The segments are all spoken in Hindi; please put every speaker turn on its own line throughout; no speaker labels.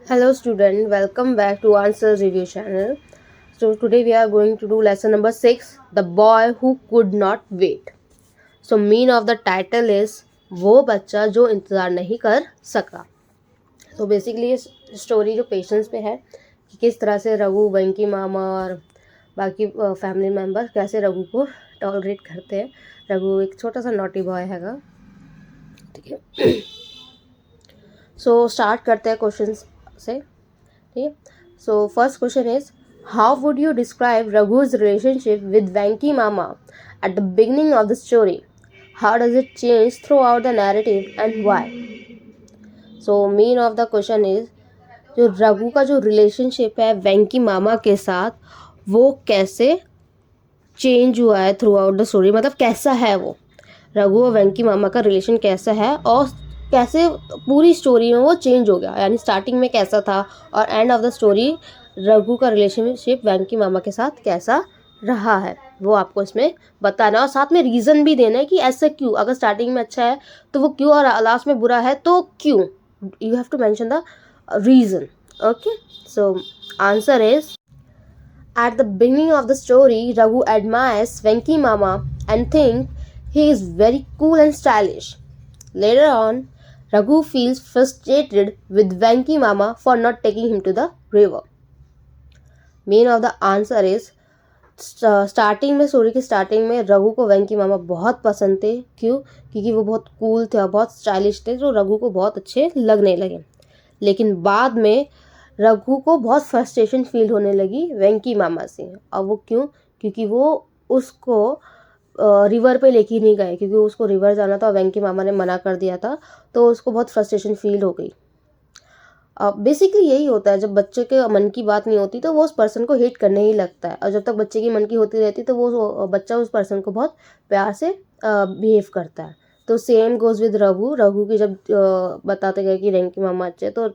Hello student, welcome back to Answers Review channel. So today we are going to do lesson number 6, The Boy Who Could Not Wait. So mean of the title is वो बच्चा जो इंतज़ार नहीं कर सका. तो बेसिकली ये स्टोरी जो पेशेंस पे है कि किस तरह से रघु, वेंकी मामा और बाकी फैमिली मेम्बर कैसे रघु को टॉलरेट करते हैं. रघु एक छोटा सा नॉटी बॉय हैगा. ठीक है. सो स्टार्ट करते हैं क्वेश्चन से. ठीक है. So first question is, how would you describe Raghu's relationship with Venki Mama at the beginning of the story? How does it change throughout the narrative and why? So mean of the question is, जो रघु का जो रिलेशनशिप है वेंकी मामा के साथ वो कैसे चेंज हुआ है थ्रू आउट द स्टोरी. मतलब कैसा है वो रघु और वेंकी मामा का रिलेशन कैसा है और कैसे पूरी स्टोरी में वो चेंज हो गया. यानी स्टार्टिंग में कैसा था और end of the story Raghu का रिलेशनशिप वेंकी मामा के साथ कैसा रहा है वो आपको इसमें बताना और साथ में रीज़न भी देना है कि ऐसा क्यों. अगर स्टार्टिंग में अच्छा है तो वो क्यों और लास्ट में बुरा है तो क्यों. You have to mention the reason. Okay. So answer is, at the beginning of the story, Raghu admires Venki Mama and thinks he is very cool and stylish. Later on, Raghu feels frustrated with Venki Mama for not taking him to the river. Meaning of the answer is, starting में स्टोरी की स्टार्टिंग में रघु को वेंकी मामा बहुत पसंद थे. क्यों? क्योंकि वो बहुत कूल थे और बहुत स्टाइलिश थे जो रघु को बहुत अच्छे लगने लगे. लेकिन बाद में रघु को बहुत फ्रस्ट्रेशन फील होने लगी वेंकी मामा से. और वो क्यों? क्योंकि वो उसको रिवर पे लेके नहीं गए क्योंकि उसको रिवर जाना था और वेंकी मामा ने मना कर दिया था. तो उसको बहुत फ्रस्ट्रेशन फील हो गई. बेसिकली यही होता है, जब बच्चे के मन की बात नहीं होती तो वो उस पर्सन को हेट करने ही लगता है. और जब तक बच्चे की मन की होती रहती तो वो बच्चा उस पर्सन को बहुत प्यार से बिहेव करता है. तो सेम गोज़ विद रघु की जब बताते गए कि वेंकी मामा अच्छे तो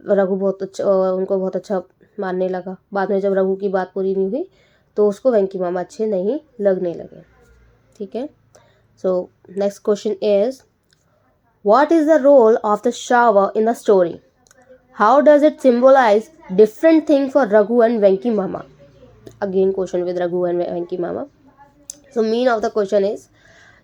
रघु बहुत अच्छा उनको बहुत अच्छा मानने लगा. बाद में जब रघु की बात पूरी नहीं हुई तो उसको वेंकी मामा अच्छे नहीं लगने लगे. ठीक है. So next question is, what is the role of the shower in the story? How does it symbolise different thing for Raghu and Venky mama? Again question with Raghu and Venky mama. So mean of the question is,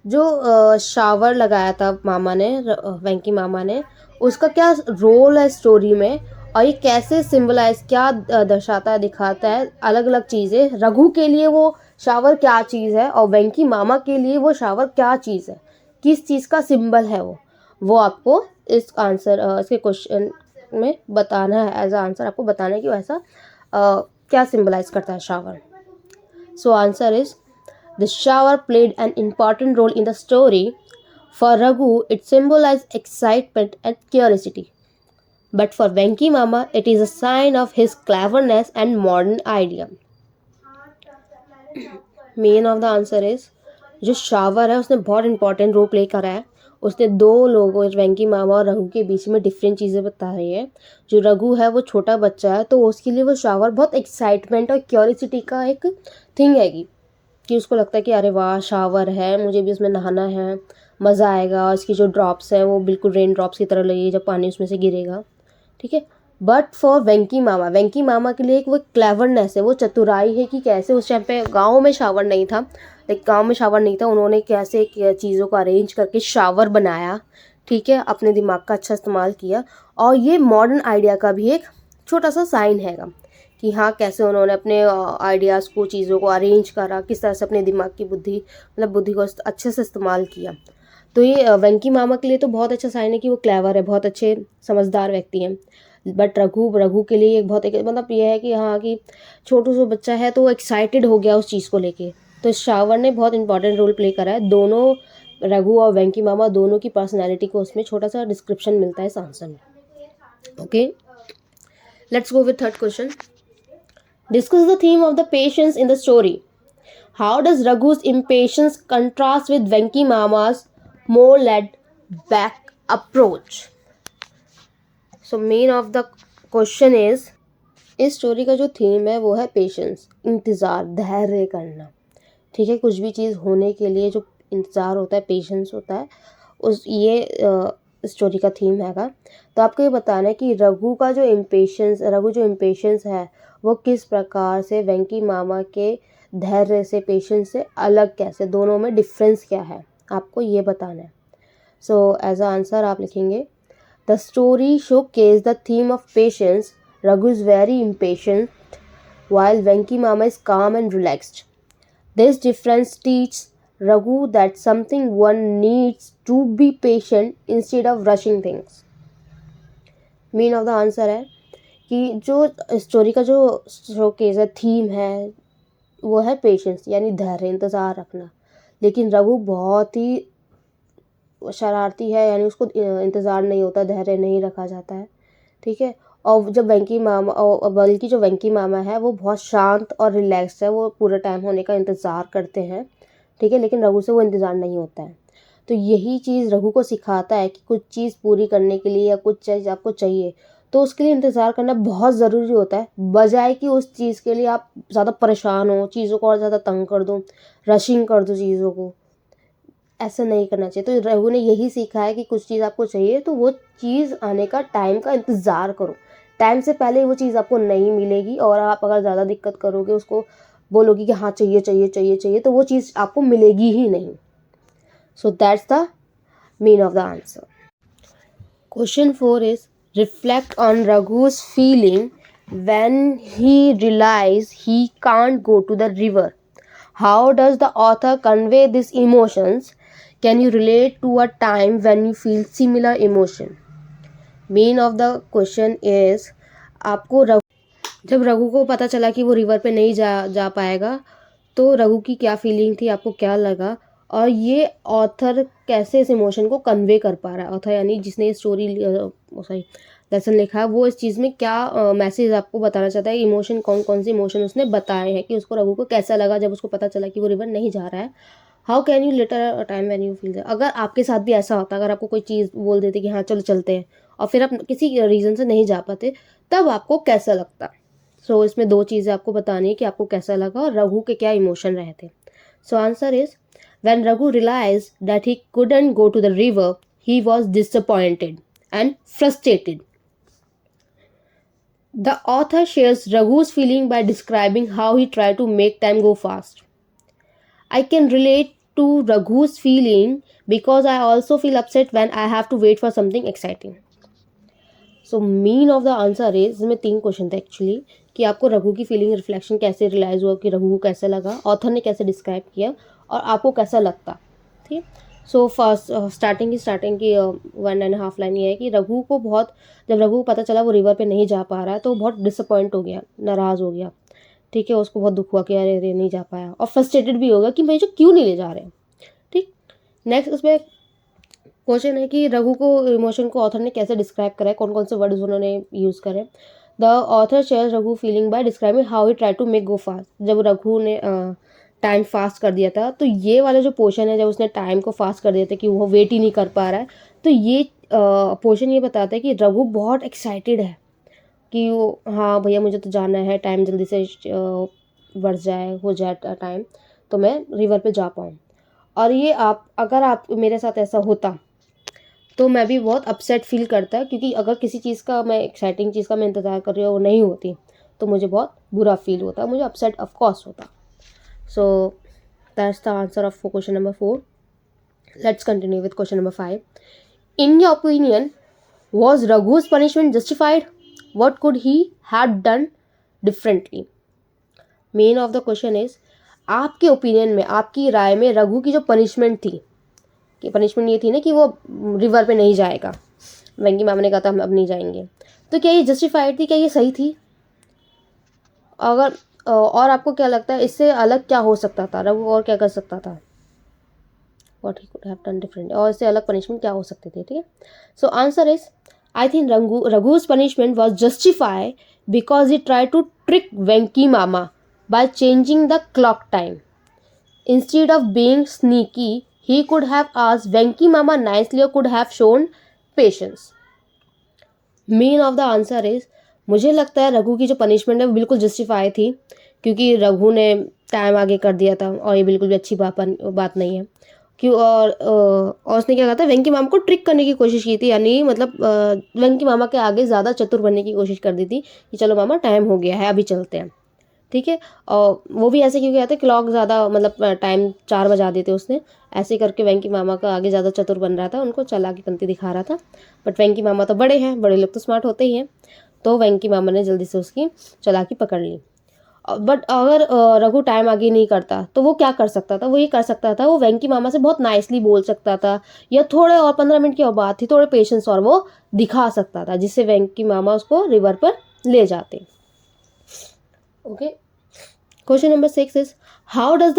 जो शावर लगाया था मामा ने वेंकी मामा ने उसका क्या रोल है स्टोरी में और ये कैसे सिंबलाइज क्या दर्शाता है दिखाता है अलग अलग चीज़ें. रघु के लिए वो शावर क्या चीज़ है और वेंकी मामा के लिए वो शावर क्या चीज़ है, किस चीज़ का सिंबल है वो आपको इस आंसर इसके क्वेश्चन में बताना है. एज आंसर आपको बताना है कि वैसा क्या सिंबलाइज करता है shower. So answer is, the shower played an important role in the story. For Raghu, it symbolized excitement and curiosity. But for Venki Mama, it is a sign of his cleverness and modern idea. Main of the answer is, जो शावर है उसने बहुत इंपॉर्टेंट रोल प्ले करा है. उसने दो लोगों वेंकी मामा और रघु के बीच में डिफरेंट चीज़ें बता रही है. जो रघु है वो छोटा बच्चा है तो उसके लिए वो शावर बहुत एक्साइटमेंट और क्यूरियोसिटी का एक थिंग हैगी कि उसको लगता है कि अरे वाह शावर है, मुझे भी उसमें नहाना है, मज़ा आएगा. इसकी जो ड्रॉप्स हैं वो बिल्कुल रेन ड्रॉप्स की तरह लगेगी जब पानी उसमें से गिरेगा. ठीक है. बट फॉर वेंकी मामा के लिए एक वो क्लेवरनेस है, वो चतुराई है कि कैसे उस टाइम पे गाँव में शावर नहीं था. गाँव में शावर नहीं था, उन्होंने कैसे चीज़ों को अरेंज करके शावर बनाया. ठीक है. अपने दिमाग का अच्छा इस्तेमाल किया और ये मॉडर्न आइडिया का भी एक छोटा सा साइन हैगा कि हाँ कैसे उन्होंने अपने आइडियाज़ को चीज़ों को अरेंज करा, किस तरह से अपने दिमाग की बुद्धि को अच्छे से इस्तेमाल किया. तो ये वेंकी मामा के लिए तो बहुत अच्छा साइन है कि वो क्लेवर है, बहुत अच्छे समझदार व्यक्ति हैं. बट रघु के लिए एक बहुत एक मतलब ये है कि हाँ कि छोटू सा बच्चा है तो वो एक्साइटेड हो गया उस चीज़ को लेके. तो शावर ने बहुत इंपॉर्टेंट रोल प्ले करा है. दोनों रघु और वेंकी मामा दोनों की पर्सनैलिटी को उसमें छोटा सा डिस्क्रिप्शन मिलता है इस आंसर में. Okay. Let's go with third question. Discuss the theme of the patience in the story. How does Raghu's impatience contrast with Venki Mama's more laid back approach? So main of the question is, इस स्टोरी का जो थीम है वो है पेशेंस, इंतज़ार, धैर्य करना. ठीक है. कुछ भी चीज़ होने के लिए जो इंतज़ार होता है, पेशेंस होता है, उस ये स्टोरी का थीम हैगा। तो आपको ये बताना है कि रघु जो इम्पेशंस है वो किस प्रकार से वेंकी मामा के धैर्य से, पेशेंस से अलग, कैसे, दोनों में डिफरेंस क्या है, आपको ये बताना है। सो एज अ आंसर आप लिखेंगे the story show case the theme of patience. Raghu is very impatient while Venki Mama is calm and relaxed. This difference teaches Raghu that something one needs to be patient instead of rushing things. Mean of the answer है कि जो स्टोरी का जो शोकेस है, थीम है, वो है पेशेंस, यानी धैर्य, इंतज़ार रखना। लेकिन रघु बहुत ही शरारती है, यानी उसको इंतज़ार नहीं होता, धैर्य नहीं रखा जाता है, ठीक है। और जब वेंकी मामा, और बल्कि जो वेंकी मामा है वो बहुत शांत और रिलैक्स है, वो पूरे टाइम होने का इंतज़ार करते हैं, ठीक है। लेकिन रघु से वो इंतज़ार नहीं होता है। तो यही चीज़ रघु को सिखाता है कि कुछ चीज़ पूरी करने के लिए या कुछ चीज़ आपको चाहिए तो उसके लिए इंतज़ार करना बहुत ज़रूरी होता है, बजाय कि उस चीज़ के लिए आप ज़्यादा परेशान हो, चीज़ों को और ज़्यादा तंग कर दो, रशिंग कर दो चीज़ों को। ऐसा नहीं करना चाहिए। तो रघु ने यही सीखा है कि कुछ चीज़ आपको चाहिए तो वो चीज़ आने का, टाइम का इंतज़ार करो। टाइम से पहले वो चीज़ आपको नहीं मिलेगी, और आप अगर ज़्यादा दिक्कत करोगे, उसको बोलोगे कि हाँ चाहिए चाहिए चाहिए चाहिए, तो वो चीज़ आपको मिलेगी ही नहीं। So that's the mean of the answer. Question 4 is reflect on रघु's feeling when he realized he can't go to the river. How does the author convey these emotions? Can you relate to a time when you feel similar emotion? Mean of the question is, आपको जब रघु को पता चला कि वो रिवर पे नहीं जा पाएगा तो रघु की क्या फीलिंग थी, आपको क्या लगा, और ये ऑथर कैसे इस इमोशन को कन्वे कर पा रहा है। ऑथर यानी जिसने ये स्टोरी लेसन लिखा है, वो इस चीज़ में क्या मैसेज आपको बताना चाहता है, इमोशन कौन कौन से इमोशन उसने बताए हैं, कि उसको रघु को कैसा लगा जब उसको पता चला कि वो रिवर नहीं जा रहा है। How can you later time when you feel. अगर आपके साथ भी ऐसा होता, अगर आपको कोई चीज़ बोल देते कि हाँ चलो चलते हैं, और फिर आप किसी रीज़न से नहीं जा पाते, तब आपको कैसा लगता। सो इसमें दो चीज़ें आपको बतानी है कि आपको कैसा लगा और रघु के क्या इमोशन रहे थे। So answer is, when Raghu realised that he couldn't go to the river, he was disappointed and frustrated. The author shares Raghu's feeling by describing how he tried to make time go fast. I can relate to Raghu's feeling because I also feel upset when I have to wait for something exciting. So mean of the answer is, इसमें 3 क्वेश्चन थे एक्चुअली, कि आपको रघु की फीलिंग रिफ्लेक्शन कैसे रियलाइज हुआ, कि रघु को कैसा लगा, ऑथर ने कैसे डिस्क्राइब किया, और आपको कैसा लगता, ठीक। सो फर्स्ट स्टार्टिंग की 1.5 लाइन ये है कि रघु को बहुत, जब रघु को पता चला वो रिवर पे नहीं जा पा रहा है तो बहुत डिसअपॉइंट हो गया, नाराज़ हो गया, ठीक है। उसको बहुत दुख हुआ कि अरे अरे नहीं जा पाया, और फ्रस्ट्रेटेड भी होगा कि मुझे क्यों नहीं ले जा रहे, ठीक। नेक्स्ट उसमें क्वेश्चन है कि रघु को इमोशन को ऑथर ने कैसे डिस्क्राइब करा है, कौन कौन से वर्ड्स उन्होंने यूज़ करे। The author share Raghu feeling by describing how he try to make go fast. जब रघु ने टाइम फास्ट कर दिया था, तो ये वाला जो पोर्शन है, जब उसने टाइम को फास्ट कर दिया था कि वो वेट ही नहीं कर पा रहा है, तो ये पोर्शन ये बताता है कि रघु बहुत एक्साइटेड है कि वो, हाँ भैया मुझे तो जाना है, टाइम जल्दी से बढ़ जाए, हो जाए टाइम, तो मैं रिवर पे जा पाऊँ। और ये अगर आप मेरे साथ ऐसा होता तो मैं भी बहुत अपसेट फील करता, क्योंकि अगर किसी चीज़ का, मैं एक्साइटिंग चीज़ का मैं इंतज़ार कर रही हूँ, वो नहीं होती तो मुझे बहुत बुरा फील होता, मुझे अपसेट ऑफ कोर्स होता। सो that's the answer of question number 4. Let's continue with question number 5. In your opinion, was Raghu's punishment justified? What could he had done differently? Main of the question is, आपके ओपिनियन में, आपकी राय में रघु की जो पनिशमेंट थी, कि पनिशमेंट ये थी ना कि वो रिवर पे नहीं जाएगा, वेंकी मामा ने कहा था हम अब नहीं जाएंगे, तो क्या ये जस्टिफाइड थी, क्या ये सही थी? अगर और आपको क्या लगता है इससे अलग क्या हो सकता था, रघु और क्या कर सकता था, what he could have done different, और इससे अलग पनिशमेंट क्या हो सकती थी, ठीक है। So answer is, I think रघु's punishment was justified because he tried to trick Venky Mama by changing the clock time. Instead of being sneaky, he could have asked Venki Mama nicely or could have shown patience. Mean of the answer is, मुझे लगता है रघु की जो पनिशमेंट है वो बिल्कुल जस्टिफाई थी, क्योंकि रघु ने टाइम आगे कर दिया था और ये बिल्कुल भी अच्छी बात नहीं है। कि और उसने क्या कहा था, वेंकी मामा को ट्रिक करने की कोशिश की थी, यानी मतलब वेंकी मामा के आगे ज़्यादा चतुर बनने की कोशिश कर दी थी कि चलो मामा टाइम हो गया है, अभी चलते हैं, ठीक है। और वो भी ऐसे क्यों किया था, क्लॉक ज़्यादा मतलब टाइम 4 बजा देते उसने, ऐसे करके वेंकी मामा का आगे ज़्यादा चतुर बन रहा था, उनको चालाकीपंती दिखा रहा था। बट वेंकी मामा तो बड़े हैं, बड़े लोग तो स्मार्ट होते ही हैं, तो वेंकी मामा ने जल्दी से उसकी चालाकी पकड़ ली। बट अगर रघु टाइम आगे नहीं करता तो वो क्या कर सकता था, वो ये कर सकता था, वो वेंकी मामा से बहुत नाइसली बोल सकता था, या थोड़े और 15 मिनट की और बात थी, थोड़े पेशेंस और वो दिखा सकता था, जिससे वेंकी मामा उसको रिवर पर ले जाते। Okay, question number 6 is how does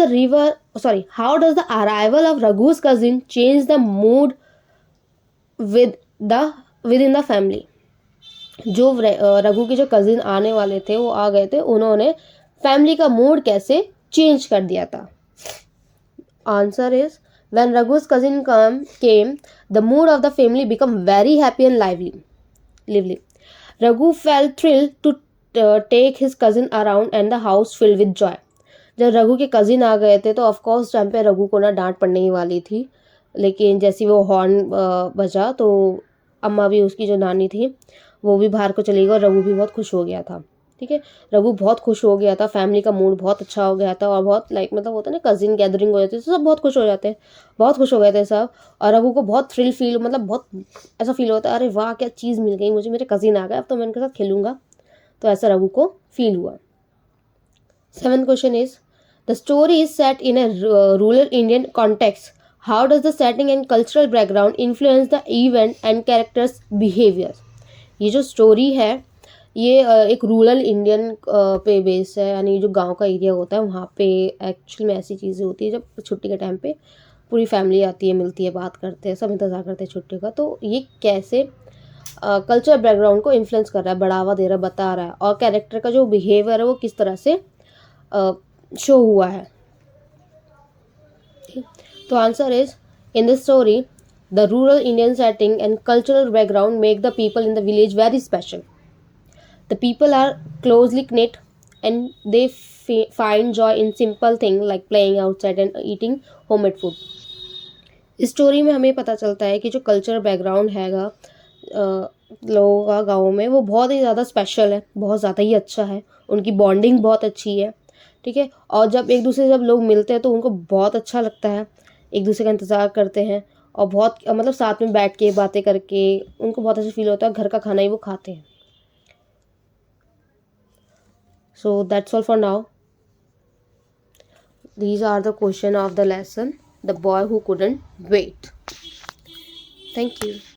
the arrival of Raghu's cousin change the mood with the within the family? जो रघु के जो कजिन आने वाले थे, वो आ गए थे, उन्होंने फैमिली का मूड कैसे चेंज कर दिया था? Answer is when Raghu's cousin came, the mood of the family became very happy and lively. Raghu felt thrilled to take his cousin around and the house filled with joy. जब रघु के कजिन आ गए थे तो ऑफकोर्स टाइम पे रघु को ना डांट पड़ने ही वाली थी, लेकिन जैसे वो हॉर्न बजा तो अम्मा भी, उसकी जो नानी थी, वो भी बाहर को चली गई और रघु भी बहुत खुश हो गया था, ठीक है। रघु बहुत खुश हो गया था, फैमिली का मूड बहुत अच्छा हो गया था, और बहुत लाइक मतलब होता है ना, कजिन गैदरिंग हो जाती है तो सब बहुत खुश हो जाते हैं, बहुत खुश हो गए थे सब। और रघु को बहुत थ्रिल फील, मतलब बहुत ऐसा फील होता है, अरे वाह क्या चीज़ मिल गई मुझे, मेरे कजिन आ गए, अब तो मैं उनके साथ खेलूंगा, तो ऐसा रघु को फील हुआ। 7th question is, the story is set in a rural Indian context. How does the setting and cultural background influence the event and characters' behavior? ये जो स्टोरी है ये एक रूरल इंडियन पे बेस है, यानी जो गांव का एरिया होता है वहाँ पे एक्चुअल में ऐसी चीज़ें होती है, जब छुट्टी के टाइम पे पूरी फैमिली आती है, मिलती है, बात करते हैं, सब इंतज़ार करते हैं छुट्टी का। तो ये कैसे कल्चर बैकग्राउंड को इन्फ्लुएंस कर रहा है, बढ़ावा दे रहा है, बता रहा है, और कैरेक्टर का जो बिहेवियर है वो किस तरह से शो हुआ है। तो answer is, in this story the rural Indian setting and cultural background make the people in the village very special. The people are closely knit and they find joy in simple things like playing outside and eating homemade food. इस स्टोरी में हमें पता चलता है कि जो कल्चर बैकग्राउंड हैगा लोगों का गाँव में, वो बहुत ही ज़्यादा स्पेशल है, बहुत ज़्यादा ही अच्छा है, उनकी बॉन्डिंग बहुत अच्छी है, ठीक है। और जब एक दूसरे से जब लोग मिलते हैं तो उनको बहुत अच्छा लगता है, एक दूसरे का इंतज़ार करते हैं, और बहुत मतलब साथ में बैठ के बातें करके उनको बहुत अच्छा फील होता है, घर का खाना ही वो खाते हैं। So that's all for now. These are the question of the lesson, The Boy Who Couldn't Wait. Thank you.